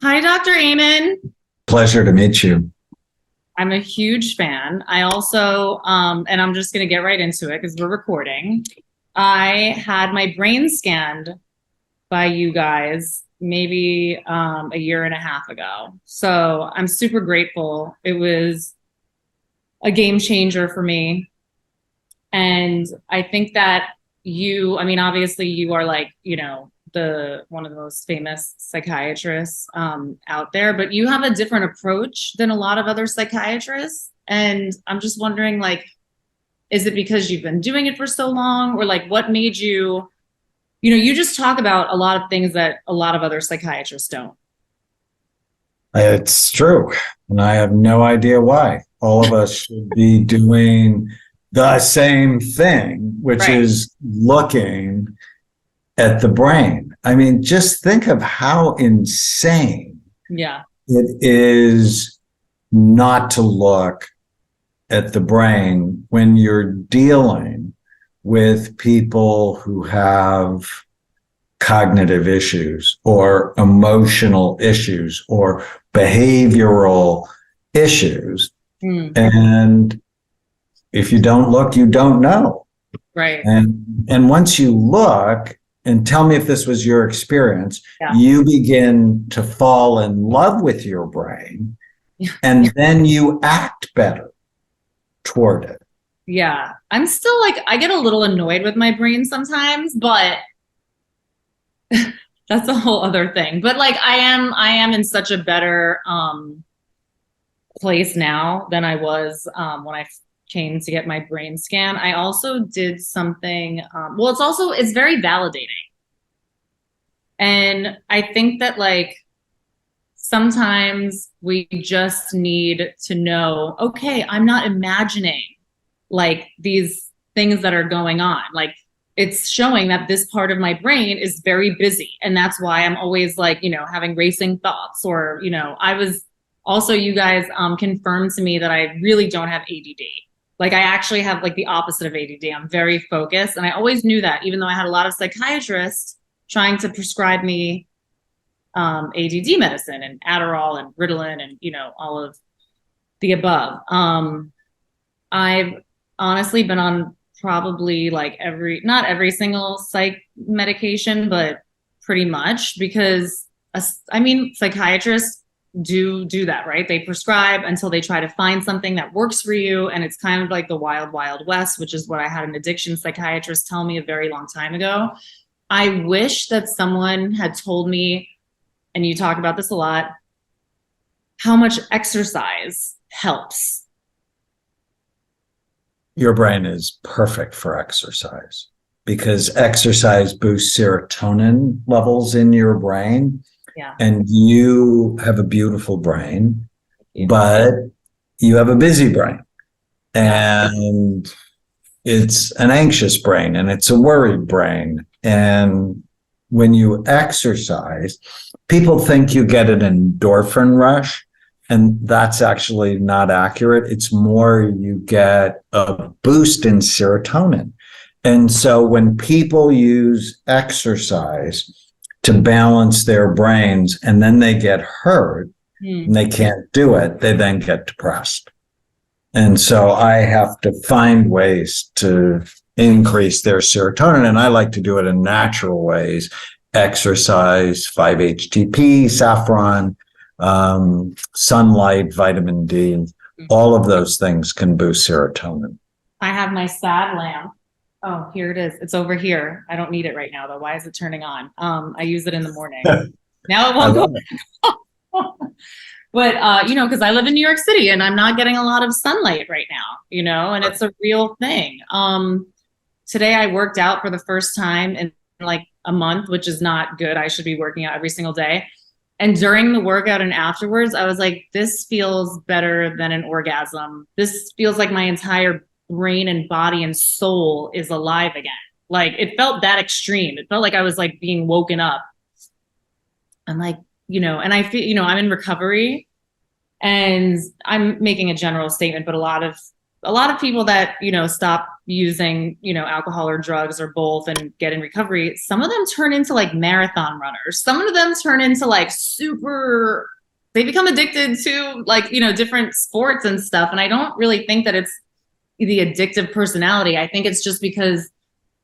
Hi, Dr. Amen. Pleasure to meet you. I'm a huge fan. I also, and I'm just going to get right into it because we're recording. I had my brain scanned by you guys maybe a year and a half ago. So I'm super grateful. It was a game changer for me. And I think that I mean, obviously you are like, the one of the most famous psychiatrists out there, but you have a different approach than a lot of other psychiatrists. And I'm just wondering, like, is it because you've been doing it for so long, or like what made you, you just talk about a lot of things that a lot of other psychiatrists don't. It's true. And I have no idea why. All of us should be doing the same thing, which Right. is looking at the brain. I mean, just think of how insane Yeah. it is not to look at the brain when you're dealing with people who have cognitive issues or emotional issues or behavioral issues. Mm. And if you don't look, you don't know. Right. And once you look, and tell me if this was your experience, Yeah. you begin to fall in love with your brain, Yeah. and then you act better toward it. Yeah. I'm still like, I get a little annoyed with my brain sometimes, but that's a whole other thing. But like I am in such a better place now than I was when I came to get my brain scan. I also did something well, it's very validating. And I think that like sometimes we just need to know, okay, I'm not imagining like these things that are going on. Like it's showing that this part of my brain is very busy. And that's why I'm always like, having racing thoughts or, I was also, you guys confirmed to me that I really don't have ADD. Like I actually have like the opposite of ADD. I'm very focused. And I always knew that, even though I had a lot of psychiatrists trying to prescribe me ADD medicine and Adderall and Ritalin and, all of the above. I've honestly been on probably like not every single psych medication, but pretty much because I mean, psychiatrists do that, right? They prescribe until they try to find something that works for you. And it's kind of like the wild, wild west, which is what I had an addiction psychiatrist tell me a very long time ago. I wish that someone had told me, and you talk about this a lot, how much exercise helps. Your brain is perfect for exercise because exercise boosts serotonin levels in your brain. Yeah. And you have a beautiful brain, but you have a busy brain. And it's an anxious brain and it's a worried brain. And when you exercise, people think you get an endorphin rush. And that's actually not accurate. It's more you get a boost in serotonin. And so when people use exercise to balance their brains and then they get hurt and they can't do it, they then get depressed. And so I have to find ways to increase their serotonin. And I like to do it in natural ways: exercise, 5-HTP, saffron, sunlight, vitamin D, all of those things can boost serotonin. I have my sad lamp. Oh, here it is. It's over here. I don't need it right now though. Why is it turning on? I use it in the morning. Now it won't go. But because I live in New York City and I'm not getting a lot of sunlight right now, and it's a real thing. Today I worked out for the first time in like a month, which is not good. I should be working out every single day. And during the workout and afterwards, I was like, this feels better than an orgasm. This feels like my entire brain and body and soul is alive again. Like it felt that extreme. It felt like I was like being woken up. I'm like, and I feel, I'm in recovery and I'm making a general statement, but a lot of a lot of people that, stop using, alcohol or drugs or both and get in recovery, some of them turn into like marathon runners. Some of them turn into like they become addicted to like, different sports and stuff. And I don't really think that it's the addictive personality. I think it's just because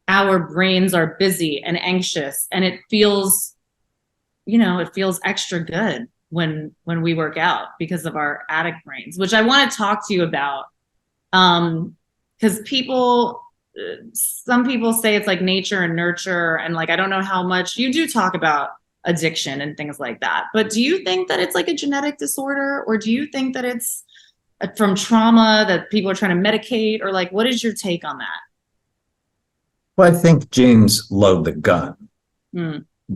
our brains are busy and anxious, and it feels extra good when we work out because of our addict brains, which I want to talk to you about. Because some people say it's like nature and nurture, and like I don't know how much you do talk about addiction and things like that, but do you think that it's like a genetic disorder, or do you think that it's from trauma that people are trying to medicate, or like what is your take on that? Well, I think genes load the gun,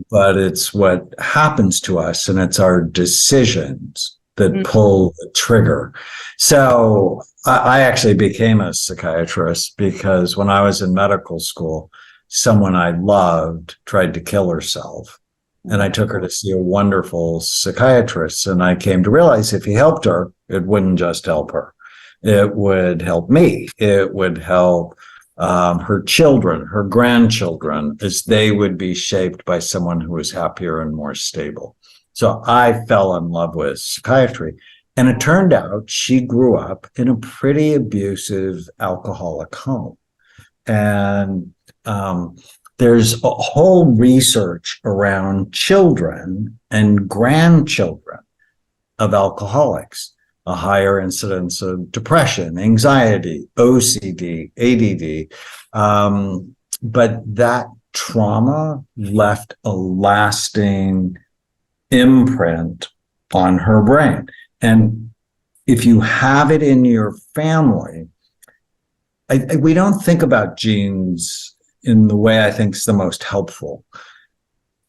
but it's what happens to us, and it's our decisions that pull the trigger. So I actually became a psychiatrist because when I was in medical school, someone I loved tried to kill herself. And I took her to see a wonderful psychiatrist. And I came to realize if he helped her, it wouldn't just help her. It would help me. It would help her children, her grandchildren, as they would be shaped by someone who was happier and more stable. So I fell in love with psychiatry. And it turned out she grew up in a pretty abusive alcoholic home. And there's a whole research around children and grandchildren of alcoholics, a higher incidence of depression, anxiety, OCD, ADD. But that trauma left a lasting imprint on her brain. And if you have it in your family, we don't think about genes in the way I think is the most helpful.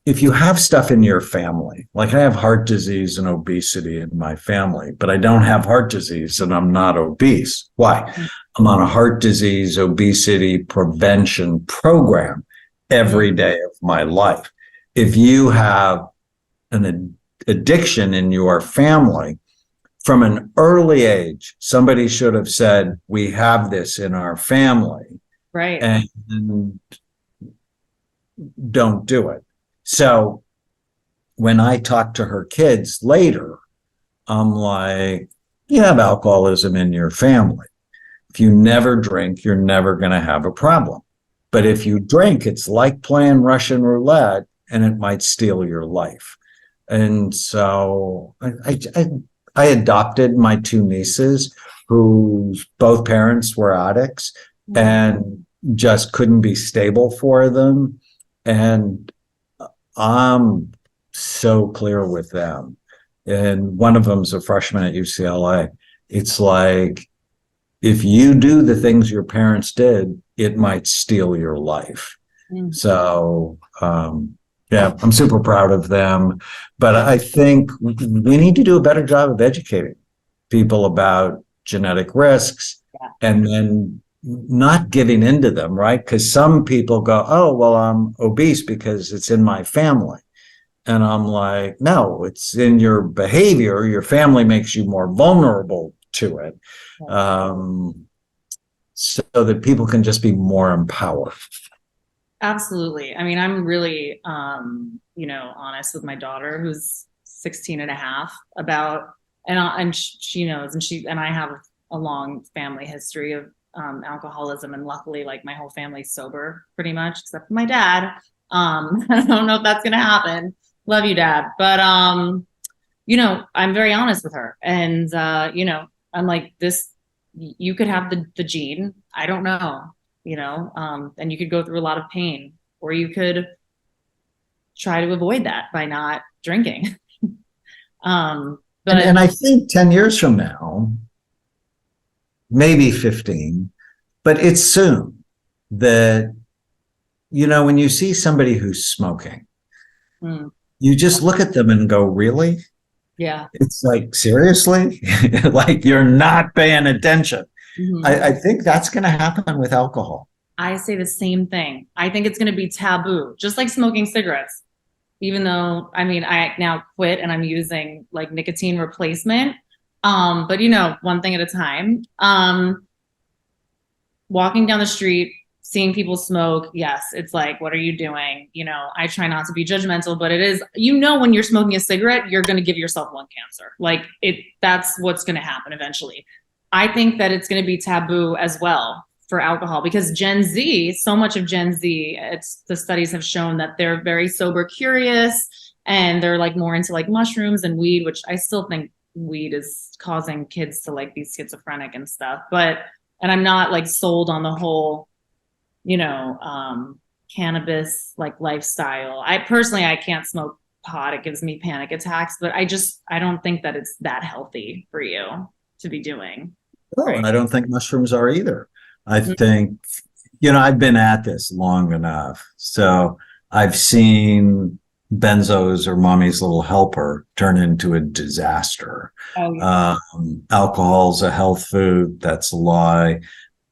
If you have stuff in your family, like I have heart disease and obesity in my family, but I don't have heart disease and I'm not obese. Why? I'm on a heart disease, obesity prevention program every day of my life. If you have an addiction in your family, from an early age, somebody should have said, we have this in our family. Right. And don't do it. So when I talk to her kids later, I'm like, you have alcoholism in your family. If you never drink, you're never going to have a problem. But if you drink, it's like playing Russian roulette, and it might steal your life. And so I adopted my two nieces whose both parents were addicts and just couldn't be stable for them. And I'm so clear with them. And one of them's a freshman at UCLA. It's like, if you do the things your parents did, it might steal your life. So, yeah, I'm super proud of them. But I think we need to do a better job of educating people about genetic risks and then not giving into them, right? Because some people go, oh, well, I'm obese because it's in my family. And I'm like, no, it's in your behavior. Your family makes you more vulnerable to it. So that people can just be more empowered. Absolutely. I mean, I'm really, honest with my daughter who's 16 and a half about, and she knows, and I have a long family history of alcoholism, and luckily, like my whole family's sober pretty much, except for my dad. I don't know if that's going to happen. Love you, Dad. But, I'm very honest with her, and, I'm like, you could have the gene. I don't know. And you could go through a lot of pain, or you could try to avoid that by not drinking. And I think 10 years from now, maybe 15, but it's soon that, when you see somebody who's smoking, you just look at them and go, really? Yeah. It's like, seriously? Like you're not paying attention. I think that's going to happen with alcohol. I say the same thing. I think it's going to be taboo, just like smoking cigarettes. Even though, I now quit and I'm using like nicotine replacement. But one thing at a time. walking down the street, seeing people smoke, yes, it's like, what are you doing? You know, I try not to be judgmental, but it is, you know, when you're smoking a cigarette, you're going to give yourself lung cancer. Like that's what's going to happen eventually. I think that it's going to be taboo as well for alcohol because Gen Z, so much of Gen Z, the studies have shown that they're very sober curious and they're like more into like mushrooms and weed, which I still think weed is causing kids to like be schizophrenic and stuff. But, and I'm not like sold on the whole, you know, cannabis like lifestyle. I can't smoke pot. It gives me panic attacks, but I don't think that it's that healthy for you to be doing. Oh, Right? and I don't think mushrooms are either. I think, you know, I've been at this long enough. So I've seen benzos or mommy's little helper turn into a disaster. Oh, yeah. Alcohol's a health food. That's a lie.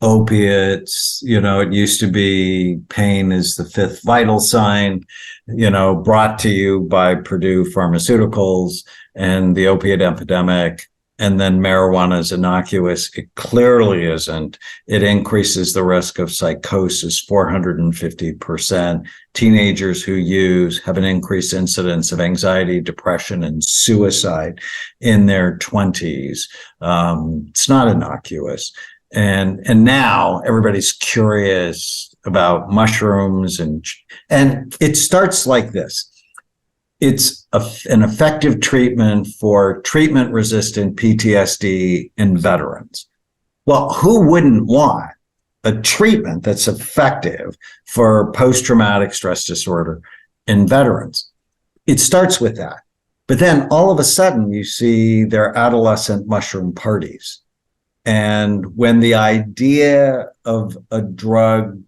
Opiates, you know, it used to be pain is the fifth vital sign, you know, brought to you by Purdue Pharmaceuticals and the opiate epidemic. And then marijuana is innocuous. It clearly isn't. It increases the risk of psychosis 450%. Teenagers who use have an increased incidence of anxiety, depression, and suicide in their 20s. It's not innocuous. And now everybody's curious about mushrooms and it starts like this. It's an effective treatment for treatment-resistant PTSD in veterans. Well, who wouldn't want a treatment that's effective for post-traumatic stress disorder in veterans? It starts with that. But then all of a sudden you see their adolescent mushroom parties. And when the idea of a drug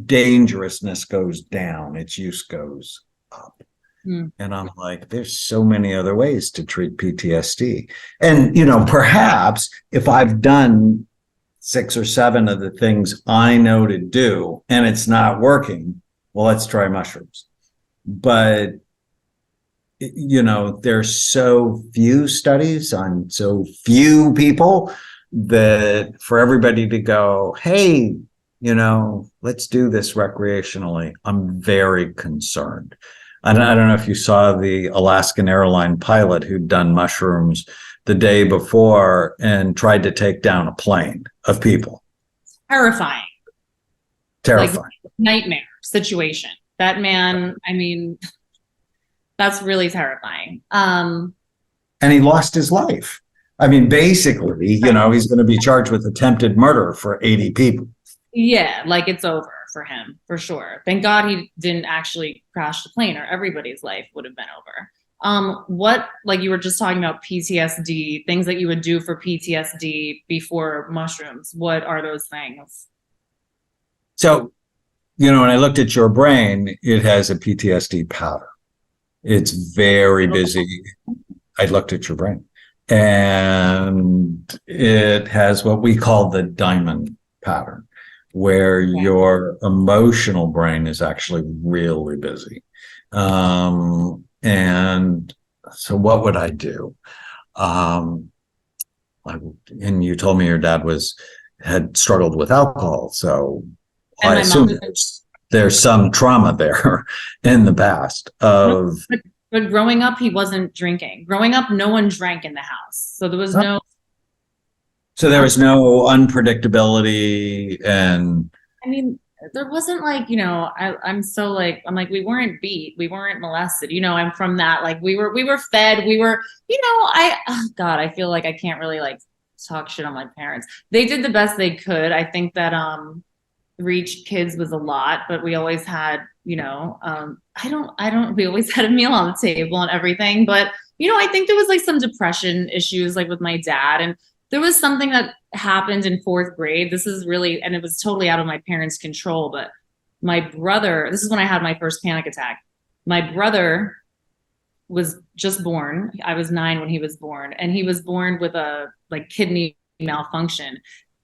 dangerousness goes down, its use goes up. And I'm like, there's so many other ways to treat PTSD. And, you know, perhaps if I've done 6 or 7 of the things I know to do and it's not working, well, let's try mushrooms. But, you know, there's so few studies on so few people that for everybody to go, hey, you know, let's do this recreationally, I'm very concerned. I don't know if you saw the Alaskan airline pilot who'd done mushrooms the day before and tried to take down a plane of people. Terrifying. Terrifying. Like, nightmare situation. That man, I mean, that's really terrifying. And he lost his life. I mean, basically, you know, he's going to be charged with attempted murder for 80 people. Yeah, like it's over for him, for sure. Thank God he didn't actually crash the plane or everybody's life would have been over. What, like you were just talking about PTSD, things that you would do for PTSD before mushrooms. What are those things? So, you know, when I looked at your brain, it has a PTSD pattern. It's very busy. I looked at your brain and it has what we call the diamond pattern, where your emotional brain is actually really busy. And so what would I do? And you told me your dad had struggled with alcohol. So I assume there's some trauma there in the past of. But growing up, he wasn't drinking. Growing up, no one drank in the house. So there was no. So there was no unpredictability and. I mean, there wasn't like, you know, I'm like, we weren't beat. We weren't molested. You know, I'm from that. Like we were fed. We were, you know, God, I feel like I can't really like talk shit on my parents. They did the best they could. I think that, reach kids was a lot, but we always had, you know, we always had a meal on the table and everything. But, you know, I think there was like some depression issues like with my dad. And there was something that happened in 4th grade. This is really, and it was totally out of my parents' control, but my brother, this is when I had my first panic attack. My brother was just born. I was 9 when he was born, and he was born with a like kidney malfunction.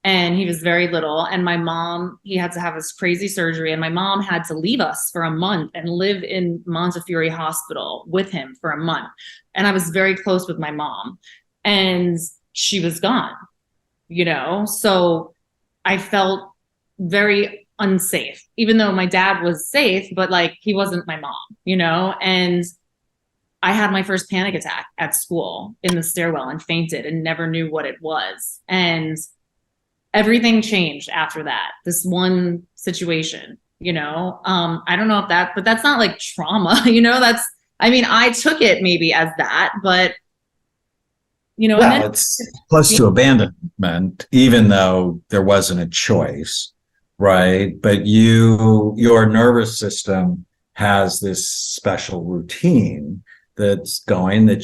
And he was very little. And my mom, he had to have this crazy surgery. And my mom had to leave us for a month and live in Montefiore Hospital with him for a month. And I was very close with my mom. And she was gone, you know? So I felt very unsafe, even though my dad was safe, but like he wasn't my mom, you know? And I had my first panic attack at school in the stairwell and fainted and never knew what it was. And everything changed after that. This one situation, you know, I don't know if that, but that's not like trauma, you know, I mean, I took it maybe as that, but you know, Well, and then it's close to abandonment, even though there wasn't a choice, right? But your nervous system has this special routine that's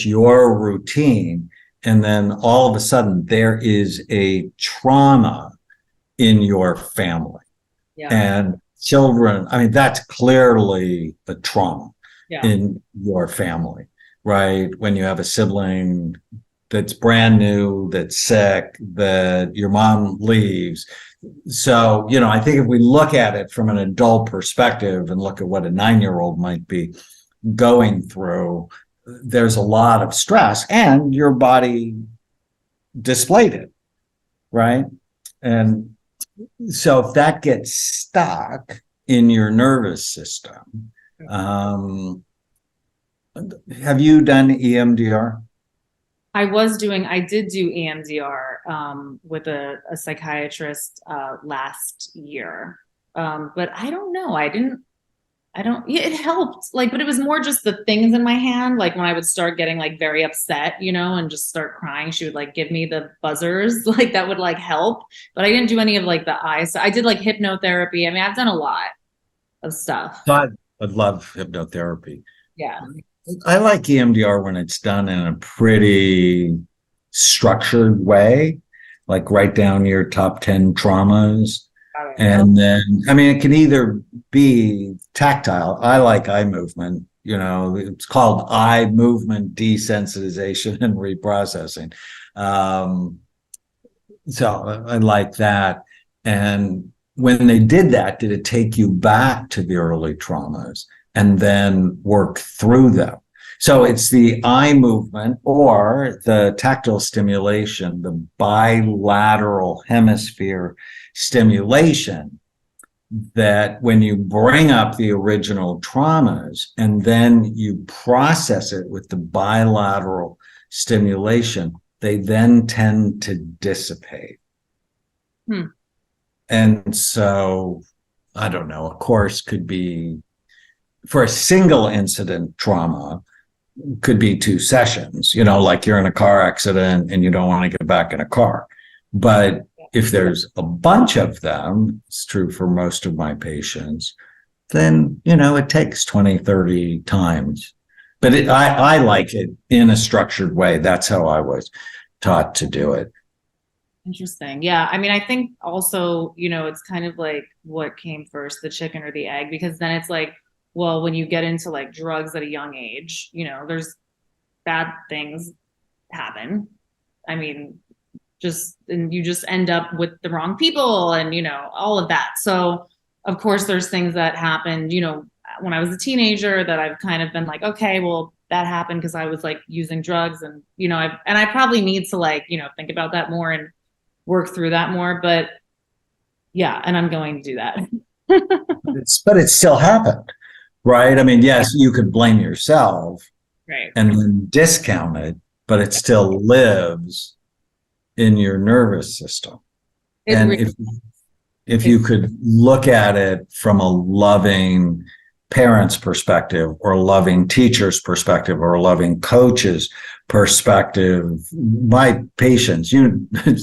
your routine. And then all of a sudden there is a trauma in your family. yeah, And children, I mean, that's clearly a trauma yeah, in your family, right? When you have a sibling that's brand new, that's sick, that your mom leaves. So, you know, I think if we look at it from an adult perspective and look at what a 9-year-old might be going through, there's a lot of stress, and your body displayed it, right? And so if that gets stuck in your nervous system, have you done EMDR? I did do EMDR with a psychiatrist last year. But I don't know. Yeah, it helped. Like, but it was more just the things in my hand. Like when I would start getting like very upset, you know, and just start crying, she would like give me the buzzers, like that would like help. But I didn't do any of like the eyes. So I did like hypnotherapy. I mean, I've done a lot of stuff. I'd love hypnotherapy. Yeah. I like EMDR when it's done in a pretty structured way, like write down your top 10 traumas. And then, I mean, it can either be tactile. I like eye movement, you know, it's called eye movement desensitization and reprocessing. So I like that. And when they did that, did it take you back to the early traumas and then work through them? So it's the eye movement or the tactile stimulation, the bilateral hemisphere stimulation, that when you bring up the original traumas and then you process it with the bilateral stimulation, they then tend to dissipate. And so, I don't know, a course could be, for a single incident trauma, could be 2 sessions, you know, like you're in a car accident and you don't want to get back in a car. But if there's a bunch of them, it's true for most of my patients, then, you know, it takes 20, 30 times. But I like it in a structured way. That's how I was taught to do it. Interesting. Yeah. I mean, I think also, you know, it's kind of like what came first, the chicken or the egg, because then it's like, well, when you get into like drugs at a young age, you know, there's bad things happen. I mean, and you just end up with the wrong people and, you know, all of that. So of course there's things that happened, you know, when I was a teenager that I've kind of been like, okay, well, that happened because I was like using drugs, and, you know, I probably need to like, you know, think about that more and work through that more, but yeah. And I'm going to do that. But it still happened. Right. I mean, yes, you could blame yourself, right, and then discount it, but it still lives in your nervous system. And if you could look at it from a loving parent's perspective or a loving teacher's perspective or a loving coach's perspective, my patients,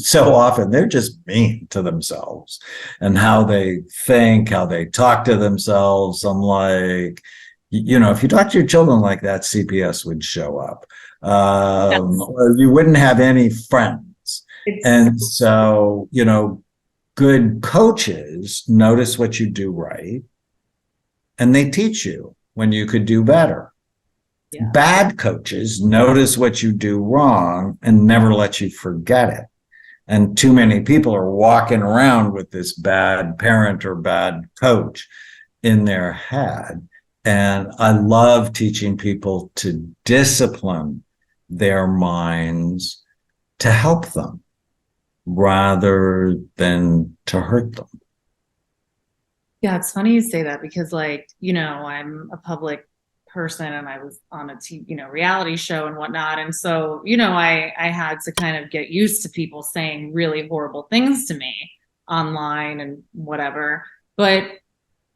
so often they're just mean to themselves and how they think, how they talk to themselves. I'm like, you know, if you talk to your children like that, CPS would show up, or you wouldn't have any friends. And so, you know, good coaches notice what you do right, and they teach you when you could do better. Yeah. Bad coaches notice what you do wrong and never let you forget it. And too many people are walking around with this bad parent or bad coach in their head. And I love teaching people to discipline their minds to help them. rather than to hurt them. Yeah, it's funny you say that because, like, I'm a public person and I was on a reality show and whatnot. And so, I had to kind of get used to people saying really horrible things to me online and whatever. But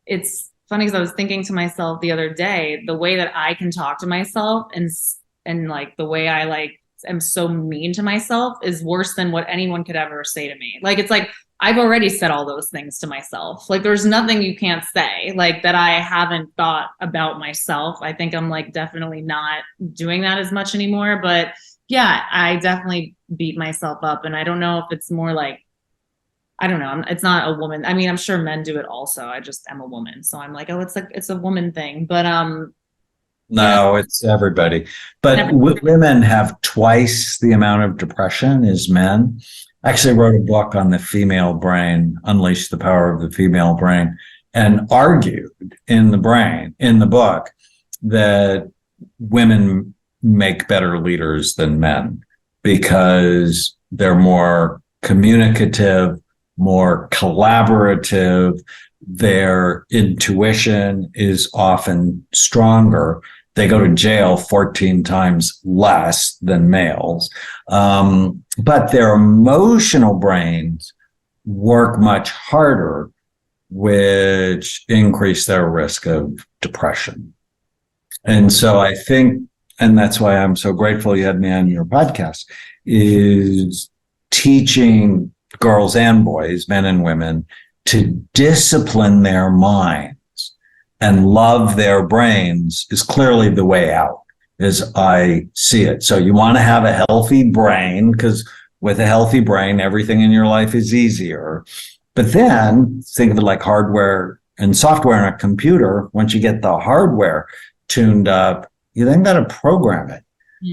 it's funny because I was thinking to myself the other day, the way that I can talk to myself and like the way I like am so mean to myself is worse than what anyone could ever say to me. Like, it's like I've already said all those things to myself. Like, there's nothing you can't say like that I haven't thought about myself. I think I'm like definitely not doing that as much anymore. But yeah, I definitely beat myself up. And I don't know if it's more like, I don't know. It's not a woman. I mean, I'm sure men do it also. I just am a woman. So I'm like, oh, it's a woman thing. But no, it's everybody. But women have twice the amount of depression as men. I actually wrote a book on the female brain, Unleash the Power of the Female Brain, and argued in the book, that women make better leaders than men because they're more communicative, more collaborative. Their intuition is often stronger. They go to jail 14 times less than males. But their emotional brains work much harder, which increase their risk of depression. And so I think, and that's why I'm so grateful you had me on your podcast, is teaching girls and boys, men and women, to discipline their minds and love their brains is clearly the way out, as I see it. So you want to have a healthy brain, because with a healthy brain, everything in your life is easier. But then think of it like hardware and software in a computer. Once you get the hardware tuned up, you then got to program it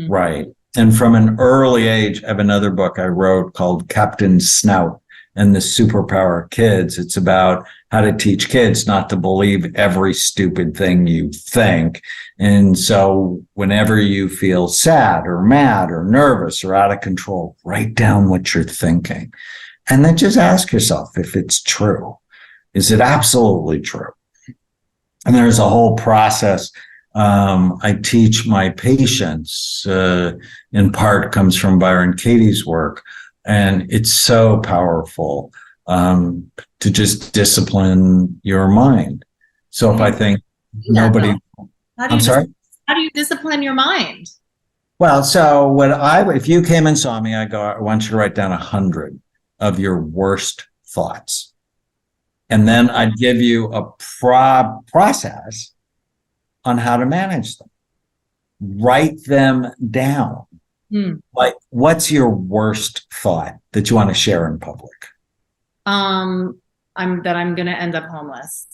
right. And from an early age, I have another book I wrote called Captain Snout and the Superpower of Kids. It's about how to teach kids not to believe every stupid thing you think. And so whenever you feel sad or mad or nervous or out of control, write down what you're thinking. And then just ask yourself if it's true. Is it absolutely true? And there's a whole process I teach my patients, in part comes from Byron Katie's work. And it's so powerful to just discipline your mind. So if I think nobody, I'm sorry? How do you discipline your mind? Well, so if you came and saw me, I want you to write down 100 of your worst thoughts. And then I'd give you a process on how to manage them. Write them down. Like, what's your worst thought that you want to share in public? I'm going to end up homeless.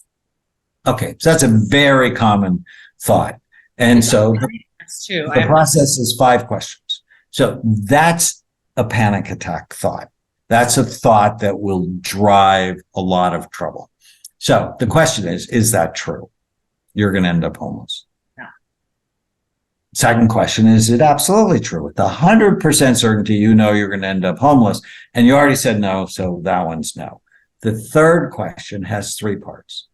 Okay, so that's a very common thought. And so the process is 5 questions. So that's a panic attack thought. That's a thought that will drive a lot of trouble. So the question is that true? You're going to end up homeless. Yeah. Second question, is it absolutely true? With 100% certainty, you know you're going to end up homeless. And you already said no, so that one's no. The third question has 3 parts.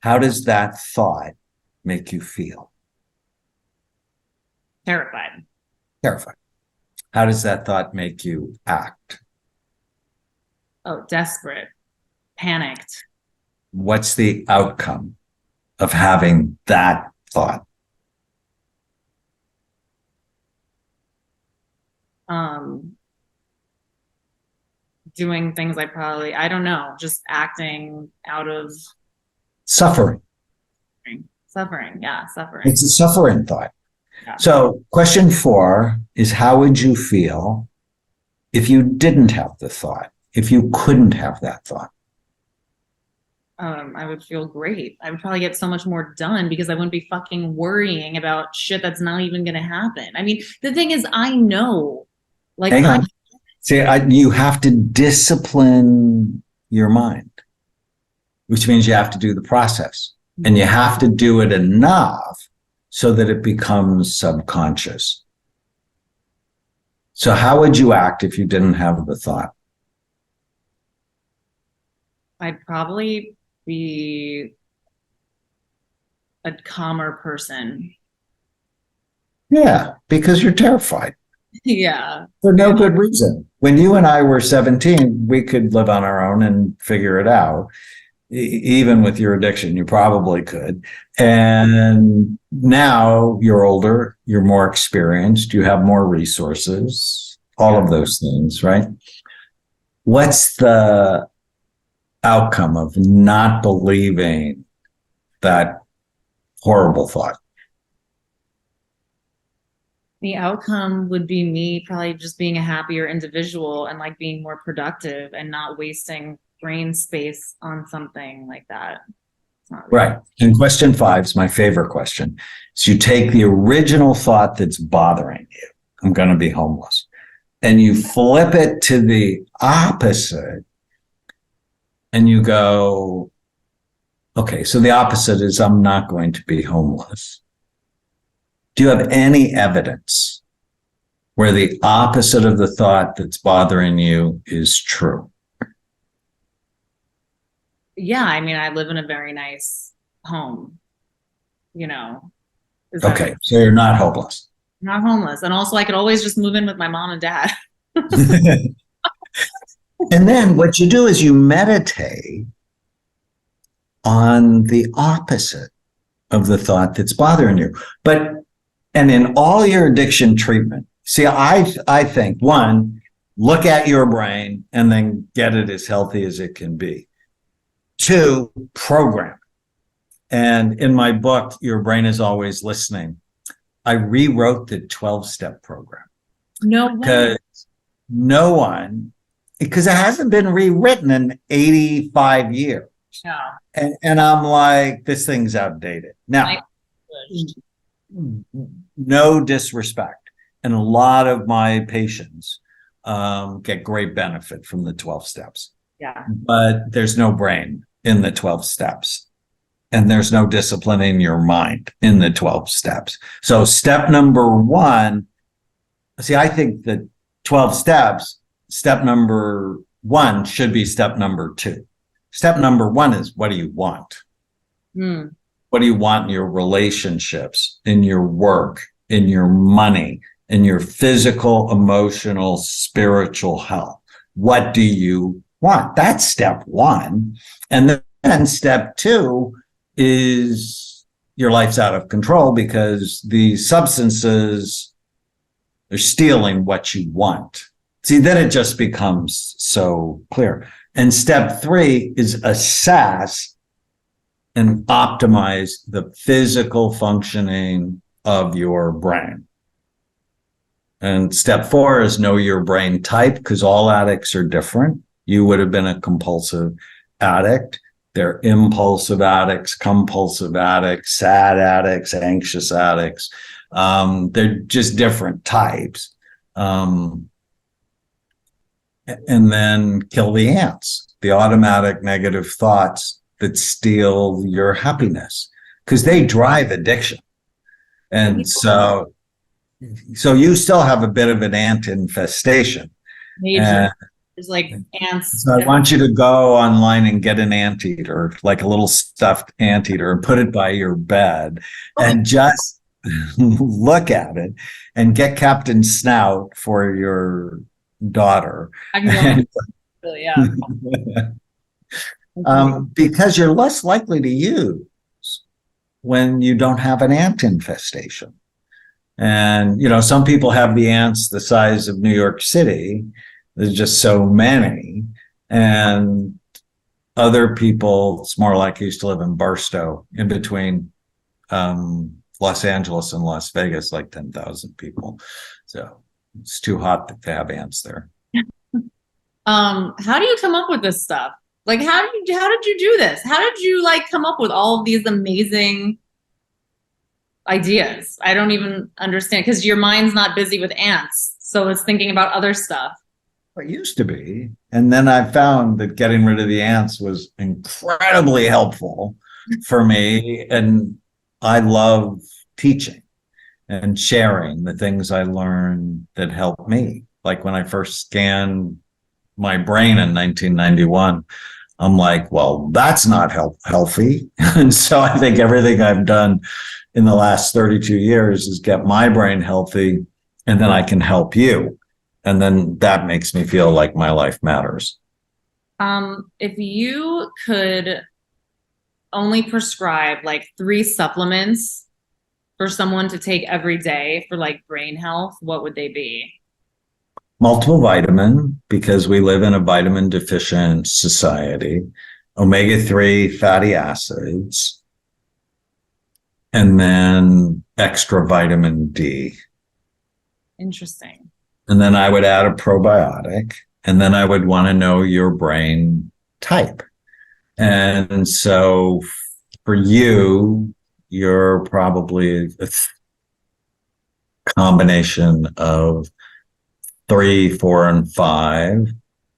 How does that thought make you feel? Terrified. Terrified. How does that thought make you act? Oh, desperate. Panicked. What's the outcome of having that thought? Doing things I don't know, just acting out of suffering. Suffering. It's a suffering thought. Yeah. So question 4 is, how would you feel if you didn't have the thought, if you couldn't have that thought? I would feel great. I would probably get so much more done because I wouldn't be fucking worrying about shit that's not even going to happen. I mean, the thing is, I know, like, hang on. See, you have to discipline your mind, which means you have to do the process, and you have to do it enough so that it becomes subconscious. So how would you act if you didn't have the thought? I'd probably be a calmer person. Yeah, because you're terrified Yeah. for no Yeah. good reason. When you and I were 17, we could live on our own and figure it out. Even with your addiction, you probably could. And now you're older, you're more experienced, you have more resources, all of those things, right? What's the outcome of not believing that horrible thought? The outcome would be me probably just being a happier individual and like being more productive and not wasting brain space on something like that. It's not really. Right. And question 5 is my favorite question. So you take the original thought that's bothering you, I'm going to be homeless, and you flip it to the opposite and you go, okay, so the opposite is I'm not going to be homeless. Do you have any evidence where the opposite of the thought that's bothering you is true? Yeah, I mean, I live in a very nice home, you know. Okay, so you're not hopeless. Not homeless. And also I could always just move in with my mom and dad. And then what you do is you meditate on the opposite of the thought that's bothering you. And in all your addiction treatment, see, I think, one, look at your brain and then get it as healthy as it can be. 2, program. And in my book, Your Brain is Always Listening, I rewrote the 12-step program. No way. Because it hasn't been rewritten in 85 years. Yeah. And I'm like, this thing's outdated. Now, no disrespect. And a lot of my patients get great benefit from the 12 steps. Yeah. But there's no brain in the 12 steps. And there's no discipline in your mind in the 12 steps. So step number 1, see, I think that 12 steps, step number 1 should be step number 2. Step number 1 is, what do you want? What do you want in your relationships, in your work, in your money, in your physical, emotional, spiritual health? What do you want? That's step 1. And then step 2 is your life's out of control because the substances are stealing what you want. See, then it just becomes so clear. And step 3 is assess and optimize the physical functioning of your brain. And step 4 is know your brain type, because all addicts are different. You would have been a compulsive addict. They're impulsive addicts, compulsive addicts, sad addicts, anxious addicts. They're just different types. And then kill the ants, the automatic negative thoughts that steal your happiness, because they drive addiction. And so you still have a bit of an ant infestation. There's like ants. So I want you to go online and get an anteater, like a little stuffed anteater, and put it by your bed and just look at it and get Captain Snout for your daughter. Yeah. Because you're less likely to use when you don't have an ant infestation. And, some people have the ants the size of New York City. There's just so many. And other people, it's more like I used to live in Barstow, in between Los Angeles and Las Vegas, like 10,000 people. So it's too hot to have ants there. How do you come up with this stuff? Like, how did you do this? How did you come up with all of these amazing ideas? I don't even understand, because your mind's not busy with ants, so it's thinking about other stuff. It used to be. And then I found that getting rid of the ants was incredibly helpful for me. And I love teaching and sharing the things I learned that helped me. Like when I first scanned my brain in 1991, I'm like, well, that's not healthy. And so I think everything I've done in the last 32 years is get my brain healthy, and then I can help you. And then that makes me feel like my life matters. If you could only prescribe like 3 supplements for someone to take every day for like brain health, what would they be? Multiple vitamin, because we live in a vitamin deficient society, omega-3 fatty acids, and then extra vitamin D. Interesting. And then I would add a probiotic, and then I would want to know your brain type. And so for you, you're probably a combination of 3, 4, and 5.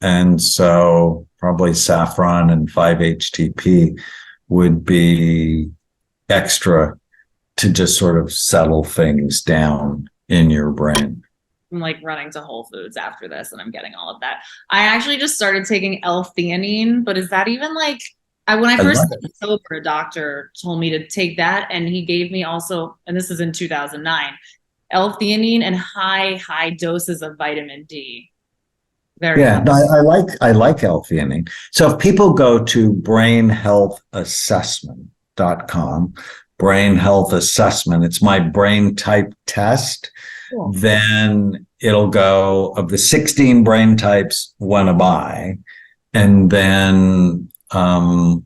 And so probably saffron and 5-HTP would be extra to just sort of settle things down in your brain. I'm like running to Whole Foods after this and I'm getting all of that. I actually just started taking L-theanine, but is that even like, when I first got sober, a doctor told me to take that, and he gave me also, and this is in 2009, L-theanine and high doses of vitamin D. Very no, I like L-theanine. So if people go to brainhealthassessment.com, brain health assessment, it's my brain type test. Cool. Then it'll go of the 16 brain types, one am I, and then we'll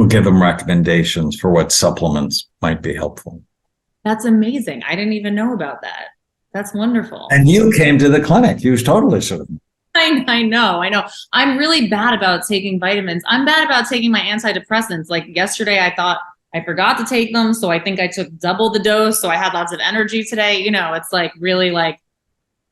give them recommendations for what supplements might be helpful. That's amazing. I didn't even know about that. That's wonderful. And you came to the clinic. You totally should have. I know. I'm really bad about taking vitamins. I'm bad about taking my antidepressants. Like yesterday, I thought I forgot to take them. So I think I took double the dose. So I had lots of energy today. It's like really like,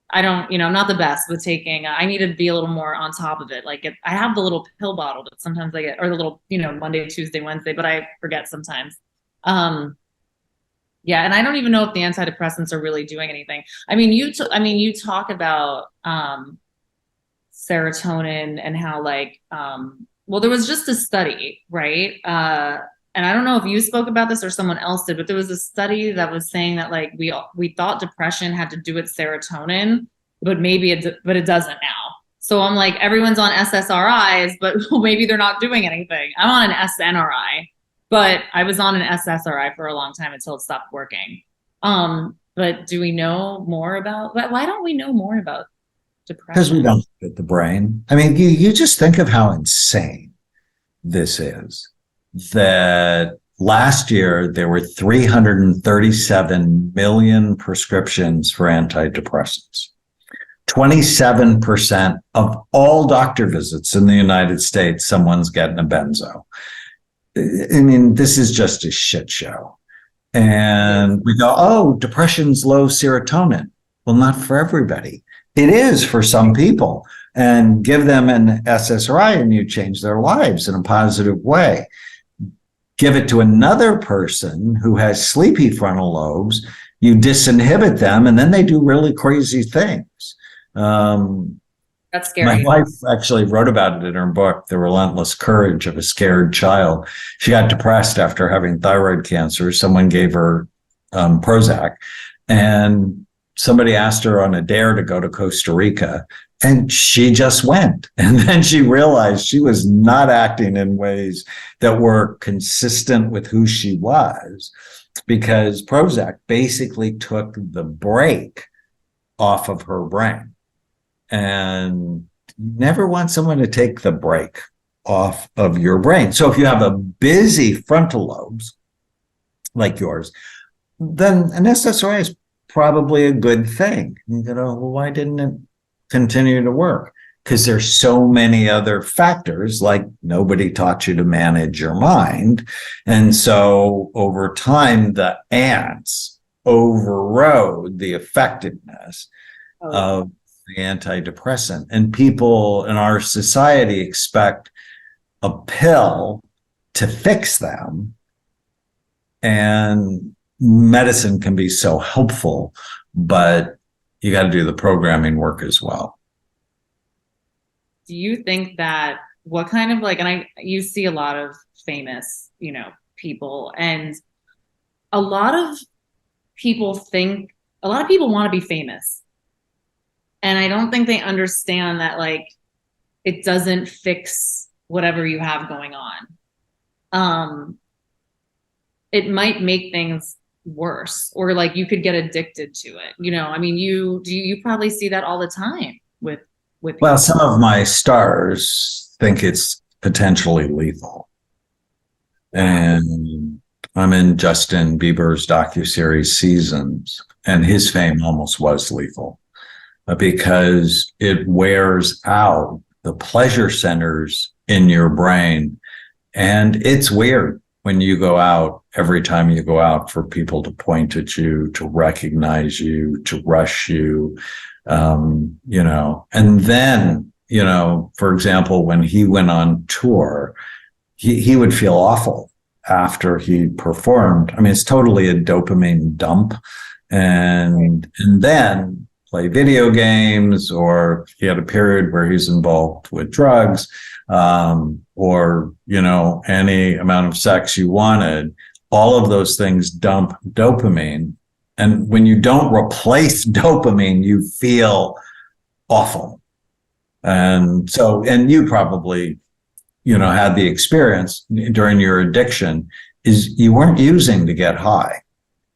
I don't, I'm not the best with taking, I need to be a little more on top of it. Like I have the little pill bottle that sometimes I get, or the little, Monday, Tuesday, Wednesday, but I forget sometimes. Yeah. And I don't even know if the antidepressants are really doing anything. You talk about, serotonin and how like, well, there was just a study, right? And I don't know if you spoke about this or someone else did, but there was a study that was saying that like we thought depression had to do with serotonin, but it doesn't now. So I'm like, everyone's on SSRIs, but maybe they're not doing anything. I'm on an SNRI, but I was on an SSRI for a long time until it stopped working. But do we know more about? Why don't we know more about depression? Because we don't look at the brain. You just think of how insane this is. That last year there were 337 million prescriptions for antidepressants. 27% of all doctor visits in the United States, someone's getting a benzo. This is just a shit show. And we go, oh, depression's low serotonin. Well, not for everybody. It is for some people. And give them an SSRI and you change their lives in a positive way. Give it to another person who has sleepy frontal lobes, you disinhibit them, and then they do really crazy things. That's scary. My wife actually wrote about it in her book, The Relentless Courage of a Scared Child. She got depressed after having thyroid cancer. Someone gave her Prozac, and somebody asked her on a dare to go to Costa Rica. And she just went. And then she realized she was not acting in ways that were consistent with who she was, because Prozac basically took the brake off of her brain. And you never want someone to take the brake off of your brain. So if you have a busy frontal lobes like yours, then an SSRI is probably a good thing. You go, well, why didn't it continue to work? Because there's so many other factors, like nobody taught you to manage your mind. And so over time, the ants overrode the effectiveness of the antidepressant. And people in our society expect a pill to fix them. And medicine can be so helpful, but you got to do the programming work as well. Do you think that what kind of like, and you see a lot of famous, people, and a lot of a lot of people want to be famous. And I don't think they understand that like it doesn't fix whatever you have going on. It might make things worse, or like you could get addicted to it. I mean, you probably see that all the time with Well, people. some of my stars think it's potentially lethal. And I'm in Justin Bieber's docuseries Seasons, and his fame almost was lethal because it wears out the pleasure centers in your brain. And it's weird when you go out, every time you go out, for people to point at you, to recognize you, to rush you, and then, for example, when he went on tour, he would feel awful after he performed. I mean, it's totally a dopamine dump. And then play video games, or he had a period where he's involved with drugs, or, any amount of sex you wanted. All of those things dump dopamine. And when you don't replace dopamine, you feel awful. And so, and you probably, had the experience during your addiction, is you weren't using to get high.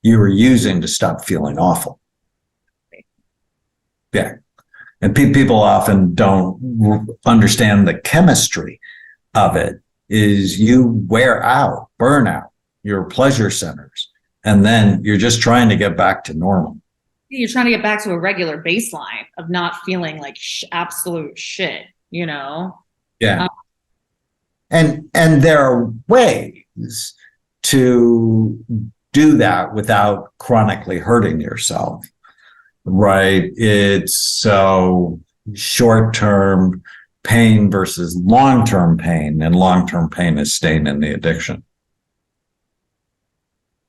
You were using to stop feeling awful. Yeah. And people often don't understand the chemistry of it. Is you wear out, burn out your pleasure centers, and then you're just trying to get back to normal. You're trying to get back to a regular baseline of not feeling like absolute shit, Yeah. And there are ways to do that without chronically hurting yourself, right? It's so short-term pain versus long-term pain, and long-term pain is staying in the addiction.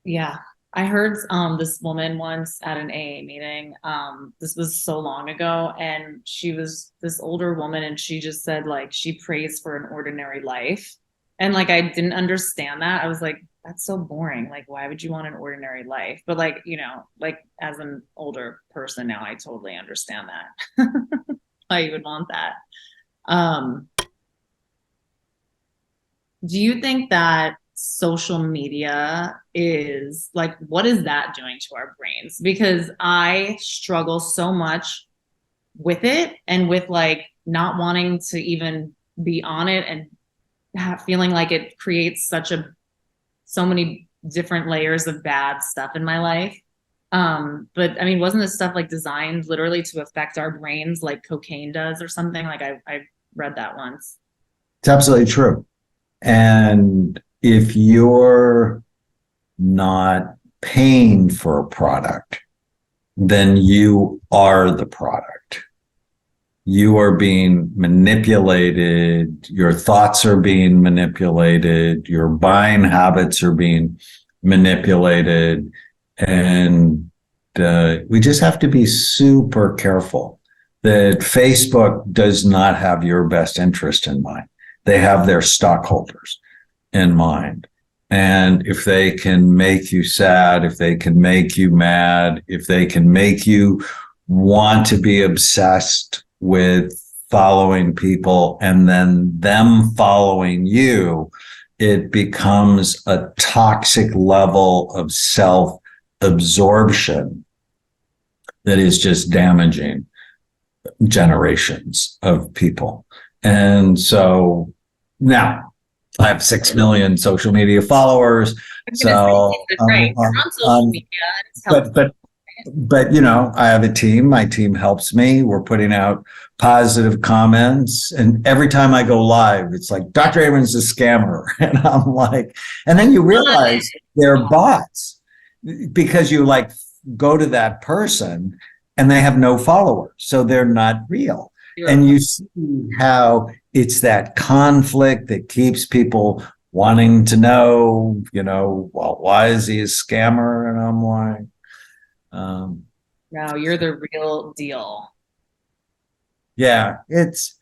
Yeah. I heard this woman once at an AA meeting. This was so long ago, and she was this older woman, and she just said like she prays for an ordinary life. And like I didn't understand that. I was like, that's so boring. Like, why would you want an ordinary life? But like, like as an older person now, I totally understand that. Why you would want that. Do you think that social media is like, what is that doing to our brains? Because I struggle so much with it, and with like not wanting to even be on it, and feeling like it creates so many different layers of bad stuff in my life. But I mean, wasn't this stuff like designed literally to affect our brains like cocaine does or something? Like I read that once. It's absolutely true. And if you're not paying for a product, then you are the product. You are being manipulated. Your thoughts are being manipulated. Your buying habits are being manipulated. And we just have to be super careful that Facebook does not have your best interest in mind. They have their stockholders in mind. And if they can make you sad, if they can make you mad, if they can make you want to be obsessed with following people and then them following you, it becomes a toxic level of self-absorption that is just damaging generations of people. And so now I have 6 million social media followers. So, right. You're on social media. But I have a team. My team helps me. We're putting out positive comments, and every time I go live, it's like Dr. Abrams is a scammer, and I'm like, and then you realize they're bots because you like go to that person and they have no followers, so they're not real. Yeah. And you see how it's that conflict that keeps people wanting to know, well, why is he a scammer? And I'm like, no, you're the real deal. Yeah, it's,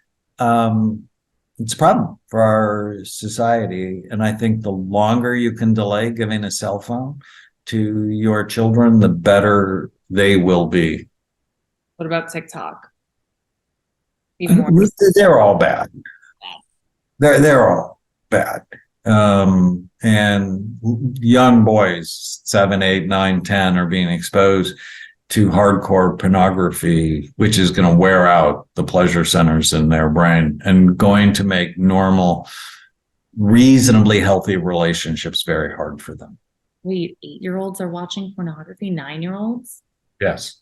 it's a problem for our society. And I think the longer you can delay giving a cell phone to your children, the better they will be. What about TikTok? Even more. They're all bad. They're all bad. And young boys, 7, 8, 9, 10, are being exposed to hardcore pornography, which is going to wear out the pleasure centers in their brain and going to make normal, reasonably healthy relationships very hard for them. Wait, 8-year-olds are watching pornography? 9-year-olds? Yes.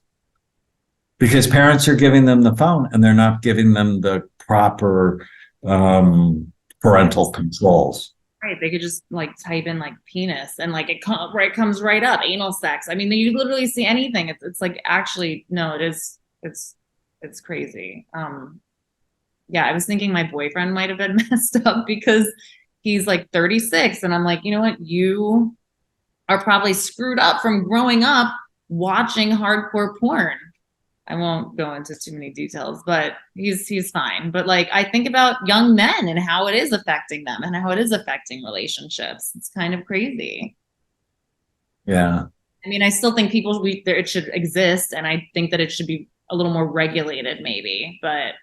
Because parents are giving them the phone and they're not giving them the proper parental controls. Right. They could just like type in like penis and like it comes right up. Anal sex. I mean, you literally see anything. It's like, actually, no, it's crazy. Yeah, I was thinking my boyfriend might have been messed up because he's like 36. And I'm like, you know what? You are probably screwed up from growing up watching hardcore porn. I won't go into too many details, but he's fine. But like, I think about young men and how it is affecting them and how it is affecting relationships. It's kind of crazy. Yeah. I mean, I still think it should exist, and I think that it should be a little more regulated, maybe. But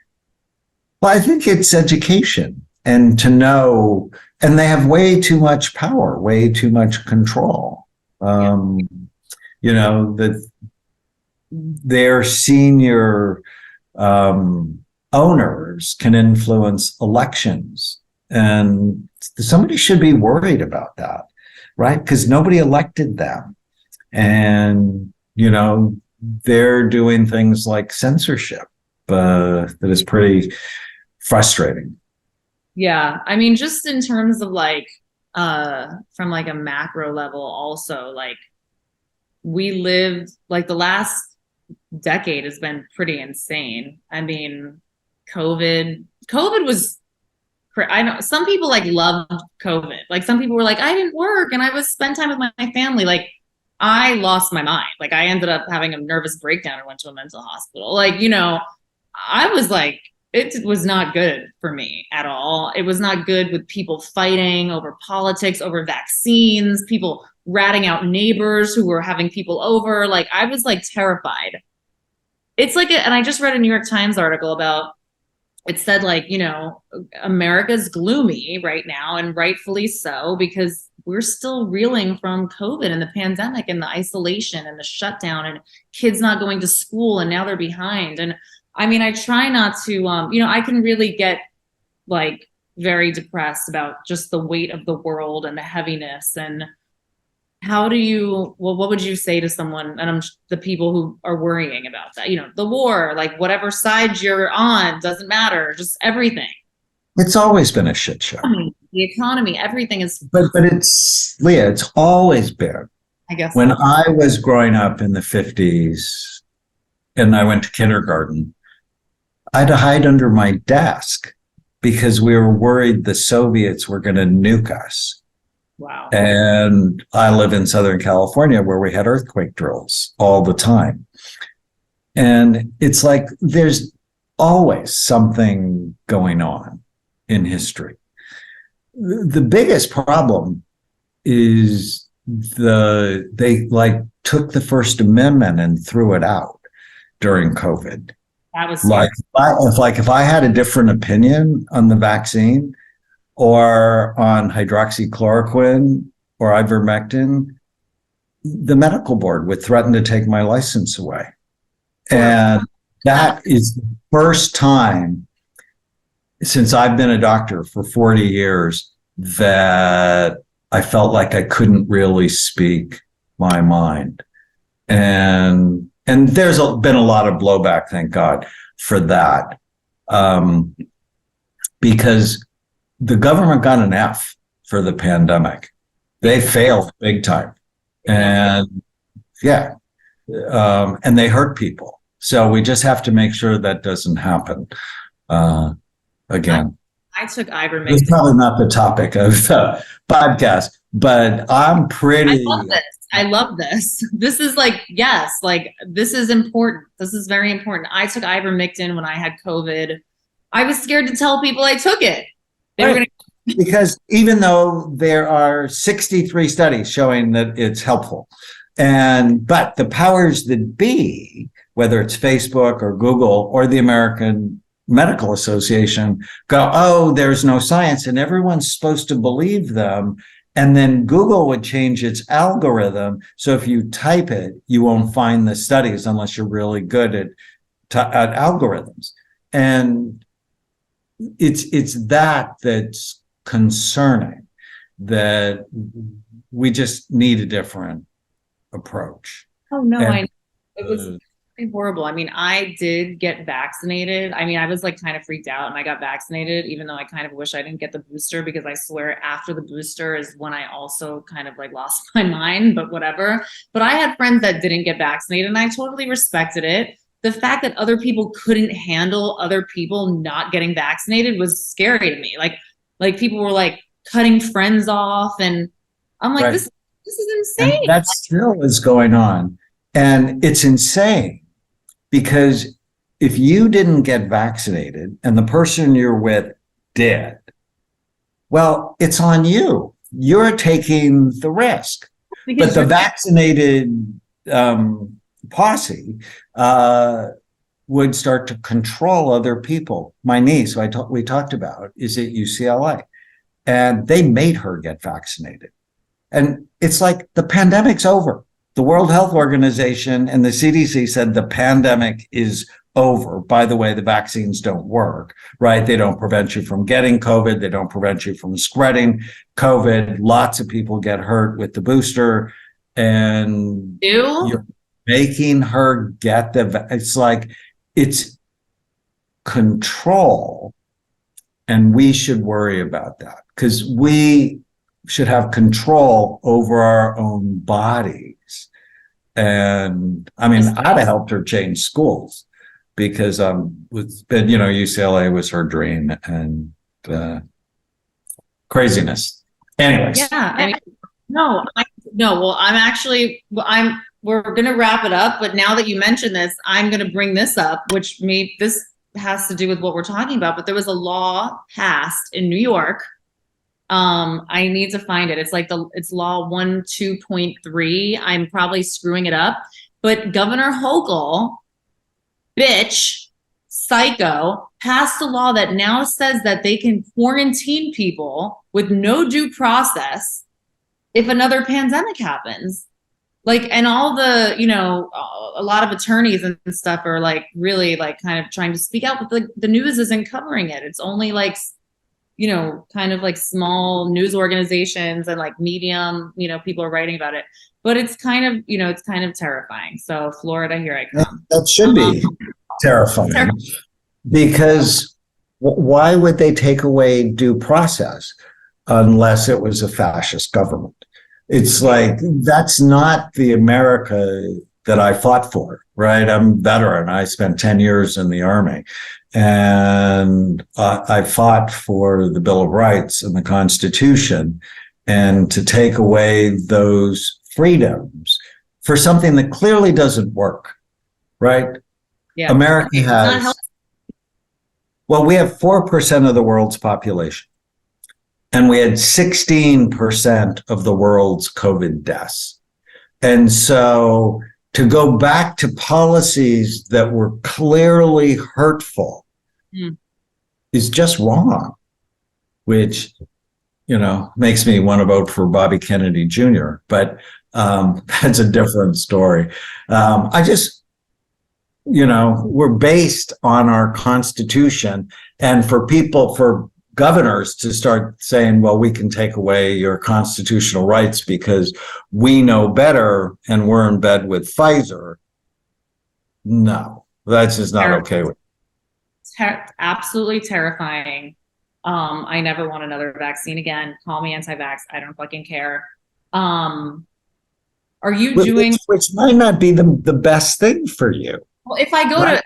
well, I think it's education and to know, and they have way too much power, way too much control. You know, that their senior owners can influence elections, and somebody should be worried about that, right? Because nobody elected them, and you know, they're doing things like censorship that is pretty frustrating. Yeah, I mean, just in terms of like from like a macro level, also like we lived like the last decade has been pretty insane. I mean, COVID was, I know some people like loved COVID. Like some people were like, I didn't work and I was spend time with my family. Like I lost my mind. Like I ended up having a nervous breakdown and went to a mental hospital. Like, you know, I was like, it was not good for me at all. It was not good with people fighting over politics, over vaccines, people ratting out neighbors who were having people over. Like I was like terrified. It's like, and I just read a New York Times article about, it said like, you know, America's gloomy right now, and rightfully so, because we're still reeling from COVID and the pandemic and the isolation and the shutdown and kids not going to school and now they're behind. And I mean, I try not to, you know, I can really get like very depressed about just the weight of the world and the heaviness. And how do you, well, what would you say to someone, and the people who are worrying about that, you know, the war, like whatever side you're on, doesn't matter, just everything. It's always been a shit show. The economy, everything is. But it's, Leah, it's always been. I guess. When I was growing up in the 50s and I went to kindergarten, I had to hide under my desk because we were worried the Soviets were going to nuke us. Wow. And I live in Southern California where we had earthquake drills all the time. And it's like there's always something going on in history. The biggest problem is they like took the First Amendment and threw it out during COVID. That was like if I had a different opinion on the vaccine or on hydroxychloroquine or ivermectin, the medical board would threaten to take my license away. And that is the first time since I've been a doctor for 40 years that I felt like I couldn't really speak my mind. And there's been a lot of blowback, thank God, for that. Because the government got an F for the pandemic. They failed big time. And and they hurt people. So we just have to make sure that doesn't happen again. I took ivermectin. It's probably not the topic of the podcast, but I'm pretty. I love this. This is like, yes, like this is important. This is very important. I took ivermectin when I had COVID. I was scared to tell people I took it. They were going to. Because even though there are 63 studies showing that it's helpful, but the powers that be, whether it's Facebook or Google or the American Medical Association, go, oh, there's no science, and everyone's supposed to believe them. And then Google would change its algorithm. So if you type it, you won't find the studies unless you're really good at algorithms. And it's that's concerning, that we just need a different approach. Oh no, it was horrible. I mean, I did get vaccinated. I mean, I was like kind of freaked out and I got vaccinated, even though I kind of wish I didn't get the booster, because I swear after the booster is when I also kind of like lost my mind, but whatever. But I had friends that didn't get vaccinated and I totally respected it. The fact that other people couldn't handle other people not getting vaccinated was scary to me. Like people were like cutting friends off, and I'm like, this is insane. And that still is going on. And it's insane because if you didn't get vaccinated and the person you're with did, well, it's on you. You're taking the risk. But the vaccinated posse would start to control other people. My niece, we talked about, is at UCLA, and they made her get vaccinated. And it's like the pandemic's over. The World Health Organization and the CDC said the pandemic is over. By the way, the vaccines don't work, right? They don't prevent you from getting COVID. They don't prevent you from spreading COVID. Lots of people get hurt with the booster, and you're making her get it's like, it's control. And we should worry about that because we should have control over our own bodies. And I mean, I'd have helped her change schools because UCLA was her dream, and craziness. Anyways. Yeah. I mean, we're going to wrap it up, but now that you mentioned this, I'm going to bring this up, which this has to do with what we're talking about, but there was a law passed in New York. I need to find it. It's law 12.3. I'm probably screwing it up, but Governor Hochul, bitch, psycho, passed a law that now says that they can quarantine people with no due process if another pandemic happens. Like, and all the, a lot of attorneys and stuff are like really like kind of trying to speak out, but the news isn't covering it. It's only like, kind of like small news organizations and like Medium, people are writing about it, but it's kind of terrifying. So Florida, here I come. That should be terrifying because why would they take away due process unless it was a fascist government? It's like, that's not the America that I fought for, right? I'm a veteran. I spent 10 years in the Army, and I fought for the Bill of Rights and the Constitution, and to take away those freedoms for something that clearly doesn't work, right? Yeah. America has, we have 4% of the world's population. And we had 16% of the world's COVID deaths. And so to go back to policies that were clearly hurtful is just wrong, which, makes me want to vote for Bobby Kennedy Jr. But that's a different story. We're based on our Constitution, and for governors to start saying, well, we can take away your constitutional rights because we know better and we're in bed with Pfizer. No, that's just not okay with absolutely terrifying. I never want another vaccine again. Call me anti-vax. I don't fucking care. Are you doing... Which might not be the best thing for you. Well, if I go to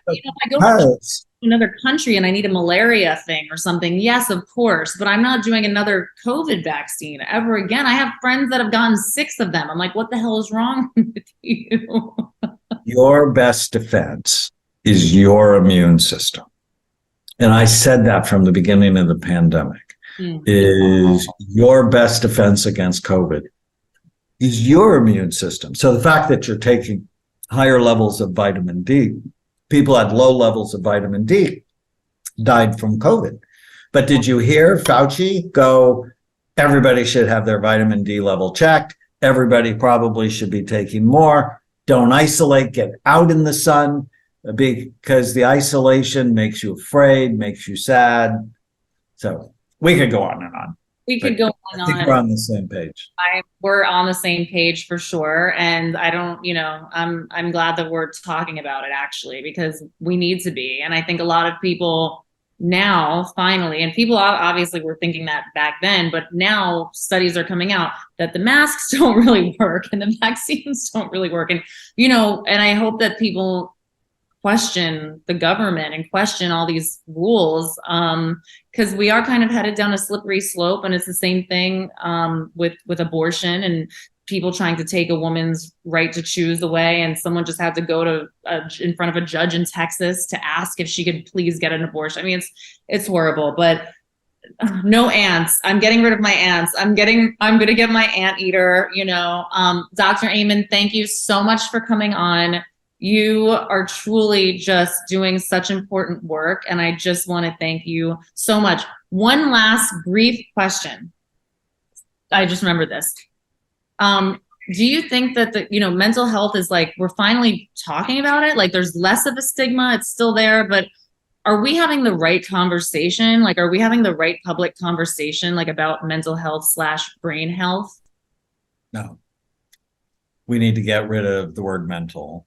another country and I need a malaria thing or something, yes, of course, but I'm not doing another COVID vaccine ever again. I have friends that have gotten 6 of them. I'm like, what the hell is wrong with you? Your best defense is your immune system. And I said that from the beginning of the pandemic. Mm. is your best defense against COVID is your immune system. So the fact that you're taking higher levels of vitamin D, people at low levels of vitamin D died from COVID. But did you hear Fauci go, everybody should have their vitamin D level checked. Everybody probably should be taking more. Don't isolate, get out in the sun, because the isolation makes you afraid, makes you sad. So we could go on and on. We could go on I think we're on the same page. We're on the same page for sure. And I don't, I'm glad that we're talking about it actually, because we need to be. And I think a lot of people now finally, and people obviously were thinking that back then, but now studies are coming out that the masks don't really work and the vaccines don't really work. And, and I hope that people question the government and question all these rules, because we are kind of headed down a slippery slope. And it's the same thing with abortion and people trying to take a woman's right to choose away. And someone just had to go to in front of a judge in Texas to ask if she could please get an abortion. I mean, it's horrible, but no ants. I'm getting rid of my ants. I'm going to get my anteater, Dr. Amen, thank you so much for coming on. You are truly just doing such important work. And I just want to thank you so much. One last brief question. I just remembered this. Do you think that mental health is like, we're finally talking about it? Like there's less of a stigma, it's still there, but are we having the right conversation? Like, are we having the right public conversation, like about mental health / brain health? No. We need to get rid of the word mental.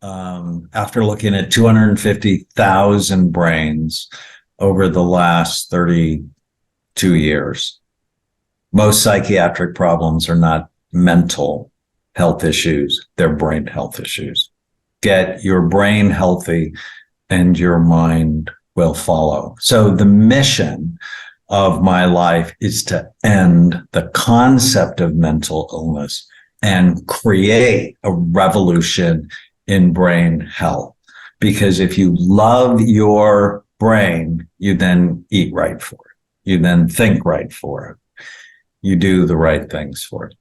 After looking at 250,000 brains over the last 32 years, most psychiatric problems are not mental health issues, they're brain health issues. Get your brain healthy and your mind will follow. So the mission of my life is to end the concept of mental illness and create a revolution in brain health. Because if you love your brain, you then eat right for it. You then think right for it. You do the right things for it.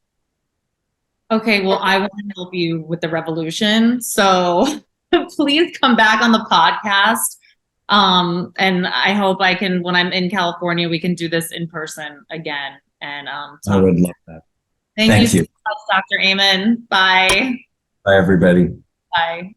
Okay, well, I want to help you with the revolution. So please come back on the podcast. And I hope I can, when I'm in California, we can do this in person again. And I would love that. Thank you so much, Dr. Amen. Bye. Bye, everybody. Bye.